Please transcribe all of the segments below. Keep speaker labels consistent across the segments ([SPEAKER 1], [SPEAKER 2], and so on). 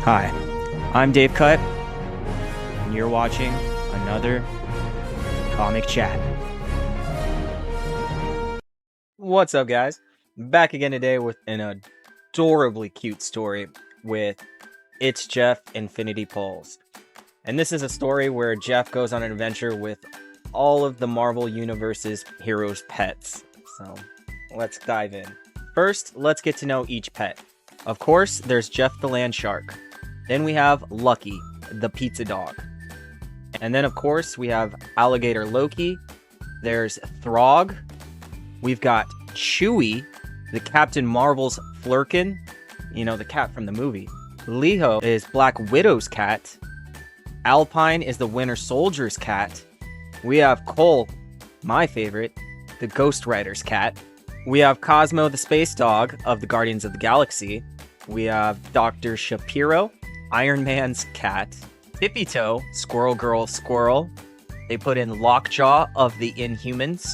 [SPEAKER 1] Hi, I'm Dave Cut, and you're watching another Comic Chat. What's up, guys? Back again today with an adorably cute story with It's Jeff Infinity Paws. And this is a story where Jeff goes on an adventure with all of the Marvel Universe's heroes' pets. So let's dive in. First, let's get to know each pet. Of course, there's Jeff the Land Shark. Then we have Lucky, the pizza dog. And then, of course, we have Alligator Loki. There's Throg. We've got Chewie, the Captain Marvel's Flurkin. You know, the cat from the movie. Leo is Black Widow's cat. Alpine is the Winter Soldier's cat. We have Cole, my favorite, the Ghost Rider's cat. We have Cosmo, the space dog of the Guardians of the Galaxy. We have Dr. Shapiro, Iron Man's cat. Tippy Toe, Squirrel Girl Squirrel. They put in Lockjaw of the Inhumans.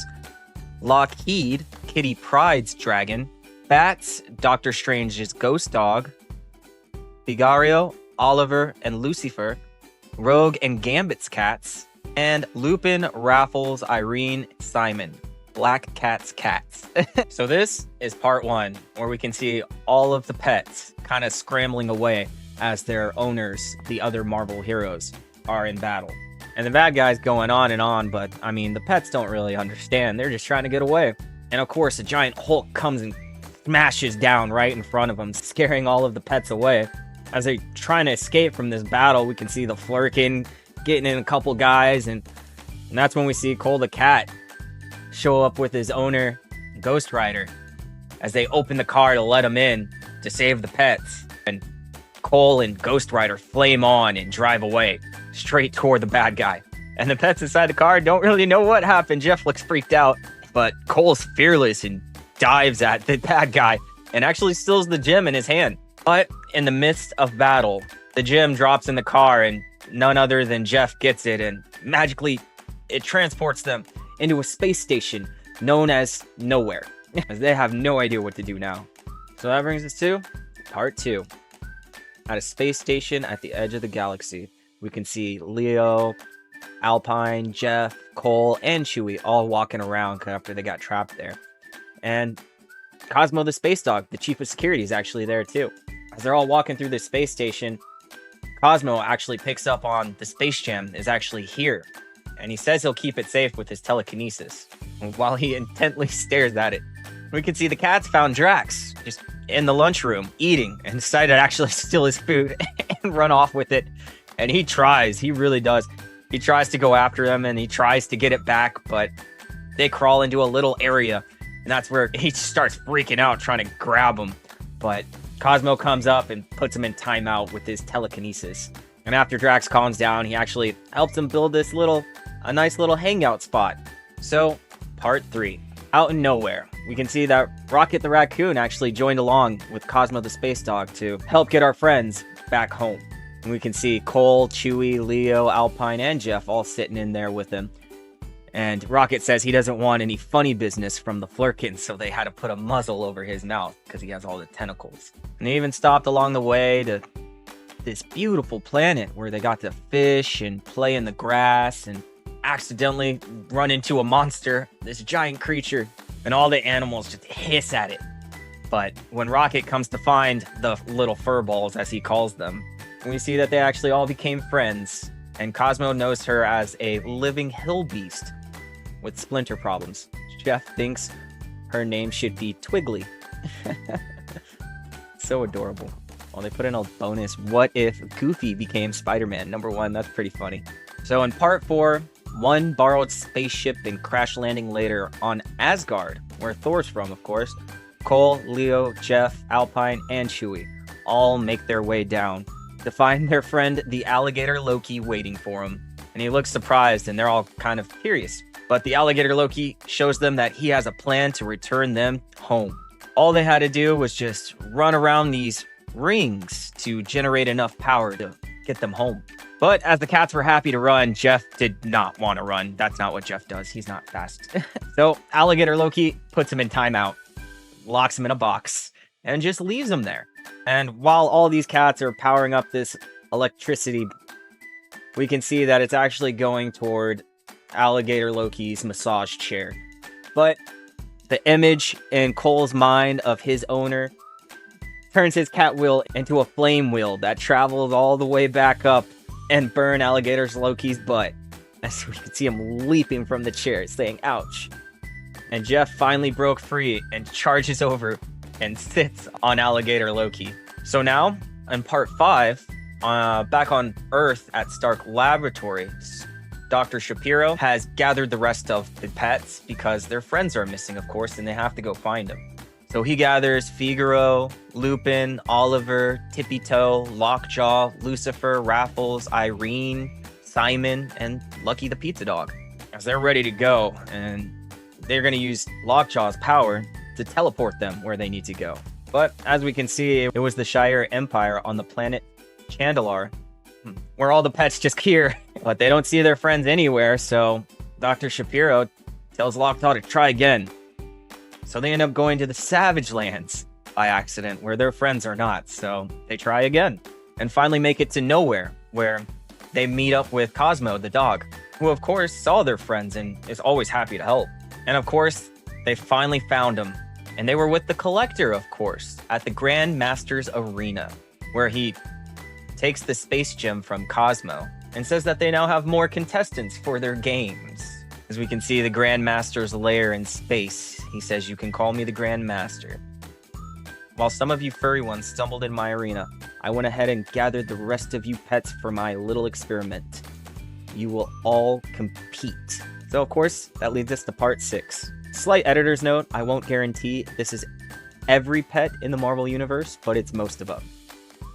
[SPEAKER 1] Lockheed, Kitty Pryde's dragon. Bats, Doctor Strange's ghost dog. Bigario, Oliver, and Lucifer. Rogue and Gambit's cats. And Lupin, Raffles, Irene, Simon. Black Cat's cats. So this is part one, where we can see all of the pets kind of scrambling away as their owners, the other Marvel heroes, are in battle. And the bad guy's going on and on, but I mean, the pets don't really understand. They're just trying to get away. And of course, a giant Hulk comes and smashes down right in front of them, scaring all of the pets away. As they're trying to escape from this battle, we can see the Flurkin getting in a couple guys, and that's when we see Cole the cat show up with his owner, Ghost Rider, as they open the car to let him in to save the pets. And Cole and Ghost Rider flame on and drive away straight toward the bad guy. And the pets inside the car don't really know what happened. Jeff looks freaked out, but Cole's fearless and dives at the bad guy and actually steals the gem in his hand. But in the midst of battle, the gem drops in the car and none other than Jeff gets it, and magically it transports them into a space station known as Nowhere, as they have no idea what to do now. So that brings us to part two. At a space station at the edge of the galaxy, we can see Leo, Alpine, Jeff, Cole, and Chewie all walking around after they got trapped there. And Cosmo the space dog, the chief of security, is actually there too. As they're all walking through the space station, Cosmo actually picks up on the space gem is actually here. And he says he'll keep it safe with his telekinesis, while he intently stares at it. We can see the cats found Drax just in the lunchroom eating and decided to actually steal his food and run off with it. And he really does. He tries to go after them and he tries to get it back, but they crawl into a little area, and that's where he starts freaking out trying to grab them. But Cosmo comes up and puts him in timeout with his telekinesis. And after Drax calms down, he actually helps him build a nice little hangout spot. So, part three. Out in Nowhere, we can see that Rocket the Raccoon actually joined along with Cosmo the Space Dog to help get our friends back home. And we can see Cole, Chewie, Leo, Alpine, and Jeff all sitting in there with him. And Rocket says he doesn't want any funny business from the Flurkin, so they had to put a muzzle over his mouth because he has all the tentacles. And they even stopped along the way to this beautiful planet where they got to fish and play in the grass and accidentally run into a monster, this giant creature, and all the animals just hiss at it. But when Rocket comes to find the little furballs, as he calls them, we see that they actually all became friends, and Cosmo knows her as a living hill beast with splinter problems. Jeff thinks her name should be Twiggly. So adorable. Well, they put in a bonus, what if Goofy became Spider-Man #1? That's pretty funny. So in part four, one borrowed spaceship and crash landing later on Asgard, where Thor's from, of course. Cole, Leo, Jeff, Alpine, and Chewie all make their way down to find their friend, the alligator Loki, waiting for him. And he looks surprised, and they're all kind of curious. But the alligator Loki shows them that he has a plan to return them home. All they had to do was just run around these rings to generate enough power to get them home. But as the cats were happy to run, Jeff did not want to run. That's not what Jeff does. He's not fast. So Alligator Loki puts him in timeout, locks him in a box, and just leaves him there. And while all these cats are powering up this electricity, we can see that it's actually going toward Alligator Loki's massage chair. But the image in Cole's mind of his owner turns his cat wheel into a flame wheel that travels all the way back up and burn Alligator Loki's butt. As we can see him leaping from the chair, saying, "Ouch." And Jeff finally broke free and charges over and sits on Alligator Loki. So now, in part 5, back on Earth at Stark Laboratories, Dr. Shapiro has gathered the rest of the pets because their friends are missing, of course, and they have to go find them. So he gathers Figaro, Lupin, Oliver, Tippy Toe, Lockjaw, Lucifer, Raffles, Irene, Simon, and Lucky the Pizza Dog. As they're ready to go, and they're going to use Lockjaw's power to teleport them where they need to go. But as we can see, it was the Shire Empire on the planet Chandelar, where all the pets just here, but they don't see their friends anywhere, so Dr. Shapiro tells Lockjaw to try again. So they end up going to the Savage Lands by accident, where their friends are not, so they try again. And finally make it to Nowhere, where they meet up with Cosmo, the dog, who of course saw their friends and is always happy to help. And of course, they finally found him. And they were with the Collector, of course, at the Grand Master's Arena, where he takes the space gem from Cosmo and says that they now have more contestants for their games. As we can see the Grand Master's lair in space, he says, "You can call me the Grand Master. While some of you furry ones stumbled in my arena, I went ahead and gathered the rest of you pets for my little experiment. You will all compete." So of course, that leads us to part 6. Slight editor's note, I won't guarantee this is every pet in the Marvel Universe, but it's most of them.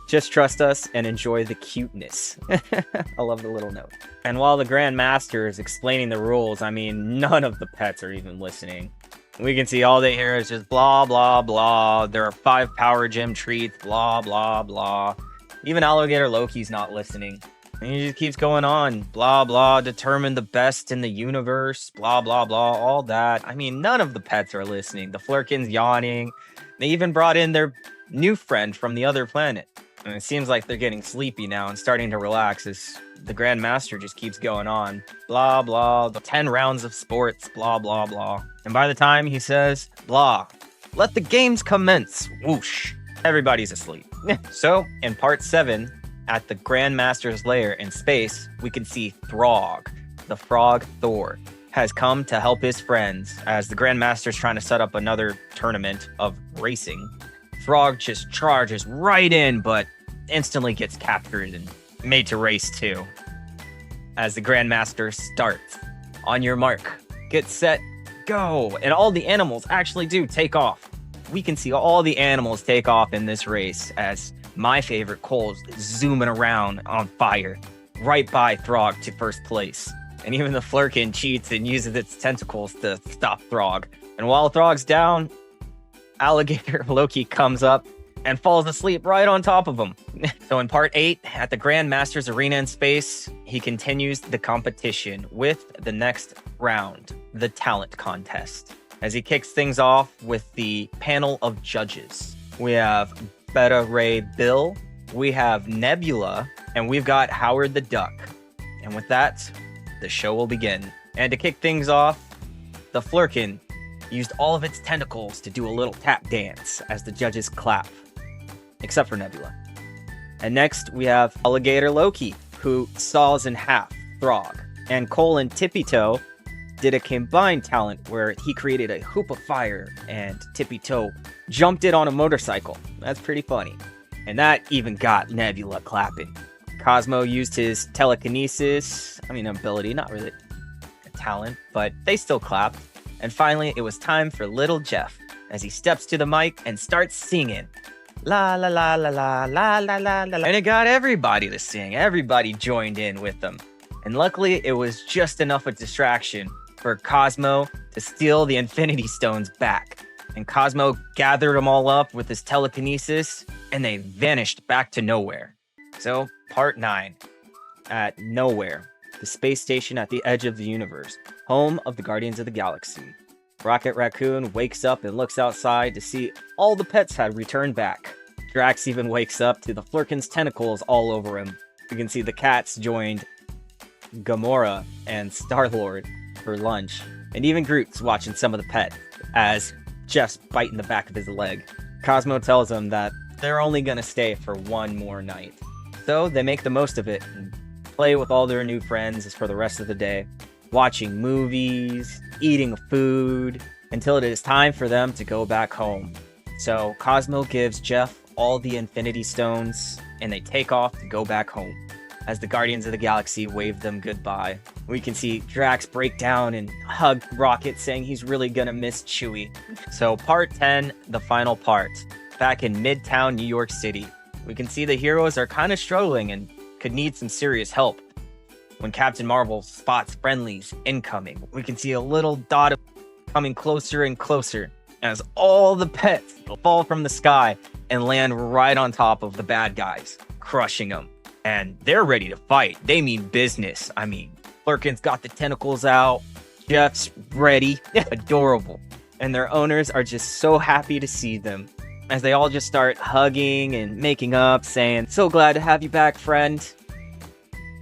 [SPEAKER 1] Just trust us and enjoy the cuteness. I love the little note. And while the Grand Master is explaining the rules, I mean, none of the pets are even listening. We can see all they hear is just blah, blah, blah. There are 5 power gem treats, blah, blah, blah. Even Alligator Loki's not listening. And he just keeps going on. Blah, blah, determine the best in the universe. Blah, blah, blah, all that. I mean, none of the pets are listening. The Flurkin's yawning. They even brought in their new friend from the other planet. And it seems like they're getting sleepy now and starting to relax as the Grand Master just keeps going on. Blah, blah, the 10 rounds of sports, blah, blah, blah. And by the time he says, blah, let the games commence, whoosh, everybody's asleep. So, in part 7, at the Grand Master's lair in space, we can see Throg, the frog Thor, has come to help his friends as the Grand Master's trying to set up another tournament of racing. Throg just charges right in, but instantly gets captured and made to race too. As the Grand Master starts, on your mark, get set, go, and all the animals actually do take off. We can see all the animals take off in this race as my favorite Cole's zooming around on fire, right by Throg to first place. And even the Flurkin cheats and uses its tentacles to stop Throg. And while Throg's down, Alligator Loki comes up and falls asleep right on top of him. So in part 8, at the Grand Master's Arena in space, he continues the competition with the next round, the talent contest, as he kicks things off with the panel of judges. We have Beta Ray Bill, we have Nebula, and we've got Howard the Duck. And with that, the show will begin. And to kick things off, the Flurkin used all of its tentacles to do a little tap dance as the judges clap, except for Nebula. And next, we have Alligator Loki, who saws in half Throg. And Cole and Tippy Toe did a combined talent where he created a hoop of fire and Tippy Toe jumped it on a motorcycle. That's pretty funny. And that even got Nebula clapping. Cosmo used his telekinesis, ability, not really a talent, but they still clapped. And finally, it was time for little Jeff as he steps to the mic and starts singing. La la la la la la la la la. And it got everybody to sing. Everybody joined in with them. And luckily, it was just enough of distraction for Cosmo to steal the Infinity Stones back. And Cosmo gathered them all up with his telekinesis, and they vanished back to Nowhere. So, part 9. At Nowhere, the space station at the edge of the universe, home of the Guardians of the Galaxy. Rocket Raccoon wakes up and looks outside to see all the pets had returned back. Drax even wakes up to the Flurkin's tentacles all over him. You can see the cats joined Gamora and Star-Lord for lunch. And even Groot's watching some of the pets as Jeff's biting the back of his leg. Cosmo tells him that they're only gonna stay for one more night. So they make the most of it and play with all their new friends for the rest of the day, watching movies, eating food, until it is time for them to go back home. So Cosmo gives Jeff all the Infinity Stones, and they take off to go back home. As the Guardians of the Galaxy wave them goodbye, we can see Drax break down and hug Rocket, saying he's really gonna miss Chewie. So part 10, the final part. Back in Midtown, New York City, we can see the heroes are kind of struggling and could need some serious help. When Captain Marvel spots friendlies incoming, we can see a little dot coming closer and closer as all the pets fall from the sky and land right on top of the bad guys, crushing them. And they're ready to fight. They mean business. I mean, Flurkin's got the tentacles out. Jeff's ready. Adorable. And their owners are just so happy to see them, as they all just start hugging and making up, saying, "So glad to have you back, friend."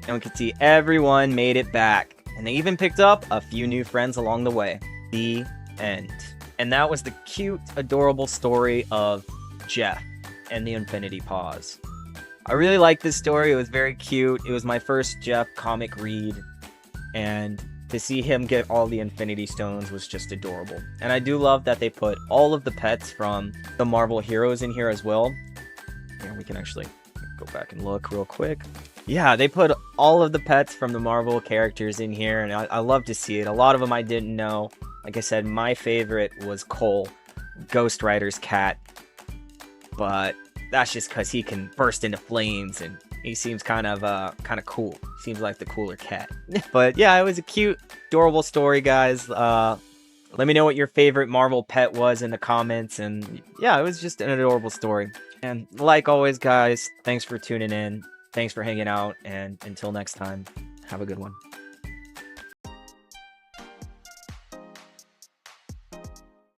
[SPEAKER 1] And we can see everyone made it back. And they even picked up a few new friends along the way. The end. And that was the cute, adorable story of Jeff and the Infinity Paws. I really liked this story. It was very cute. It was my first Jeff comic read, and to see him get all the Infinity Stones was just adorable. And I do love that they put all of the pets from the Marvel heroes in here as well. Here, we can actually go back and look real quick. Yeah, they put all of the pets from the Marvel characters in here, and I love to see it. A lot of them I didn't know. Like I said, my favorite was Cole, Ghost Rider's cat, but that's just because he can burst into flames and he seems kind of cool. Seems like the cooler cat. But yeah, it was a cute, adorable story, guys. Let me know what your favorite Marvel pet was in the comments. And yeah, it was just an adorable story. And like always, guys, thanks for tuning in. Thanks for hanging out. And until next time, have a good one.